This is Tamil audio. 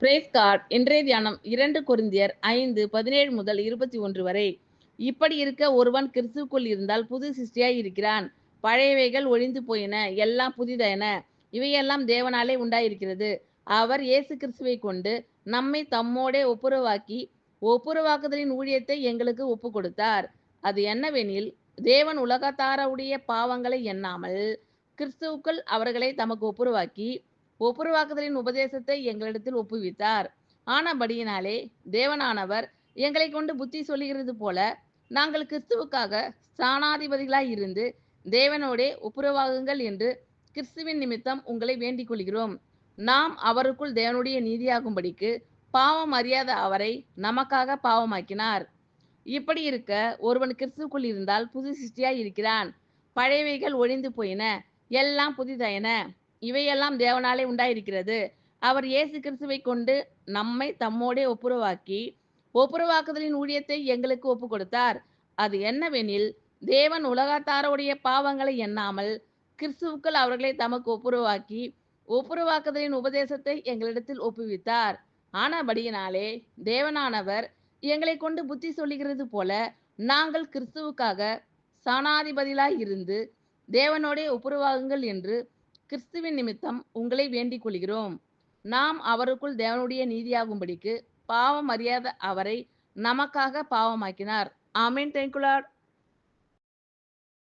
Brace card. இன்றைய தியானம் 2 கொரிந்தியர் 5:17 முதல் 21 வரை. இப்படி இருக்க ஒருவன் கிறிஸ்துவுக்குள் இருந்தால் புது சிருஷ்டியாய் இருக்கிறான். பழையவைகள் ஒழிந்து போயின, எல்லாம் புதிதாயின. இவையெல்லாம் தேவனாலே உண்டாயிருக்கிறது. அவர் இயேசு கிறிஸ்துவைக் கொண்டு நம்மை தம்மோடே ஒப்புரவாக்கி, ஒப்புரவாக்குதலின் ஊழியத்தை எங்களுக்கு ஒப்புக் கொடுத்தார். அது என்னவெனில், தேவன் உலகத்தாருடைய பாவங்களை எண்ணாமல், கிறிஸ்துவுக்குள் அவர்களை தமக்கு ஒப்புரவாக்கி, ஒப்புரவாக்குதலின் உபதேசத்தை எங்களிடத்தில் ஒப்புவித்தார். ஆனபடியினாலே தேவனானவர் எங்களைக் கொண்டு புத்தி சொல்லுகிறது போல, நாங்கள் கிறிஸ்துவுக்காக ஸ்தானாதிபதிகளாய் இருந்து தேவனோடே ஒப்புரவாகுங்கள் என்று கிறிஸ்துவின் நிமித்தம் உங்களை வேண்டிக் கொள்கிறோம். நாம் அவருக்குள் தேவனுடைய நீதியாகும்படிக்கு பாவம் அறியாத அவரை நமக்காக பாவமாக்கினார். இப்படி இருக்க ஒருவன் கிறிஸ்துவுக்குள் இருந்தால் புது சிருஷ்டியாய் இருக்கிறான். பழையவைகள் ஒழிந்து போயின, எல்லாம் புதிதாயின. இவையெல்லாம் தேவனாலே உண்டாயிருக்கிறது. அவர் இயேசு கிறிஸ்துவைக் கொண்டு நம்மை தம்மோடே ஒப்புரவாக்கி, ஒப்புரவாக்குதலின் ஊழியத்தை எங்களுக்கு ஒப்புக் கொடுத்தார். அது என்னவெனில், தேவன் உலகத்தாருடைய பாவங்களை எண்ணாமல், கிறிஸ்துவுக்குள் அவர்களை தமக்கு ஒப்புரவாக்கி, ஒப்புரவாக்குதலின் உபதேசத்தை எங்களிடத்தில் ஒப்புவித்தார். ஆனபடியினாலே தேவனானவர் எங்களைக் கொண்டு புத்தி சொல்லுகிறது போல, நாங்கள் கிறிஸ்துவுக்காக ஸ்தானாதிபதிகளாய் இருந்து தேவனோடே ஒப்புரவாகுங்கள் என்று கிறிஸ்துவின் நிமித்தம் உங்களை வேண்டிக் கொள்கிறோம். நாம் அவருக்குள் தேவனுடைய நீதியாகும்படிக்கு பாவம் அறியாத அவரை நமக்காக பாவமாக்கினார். ஆமென். Thank you Lord.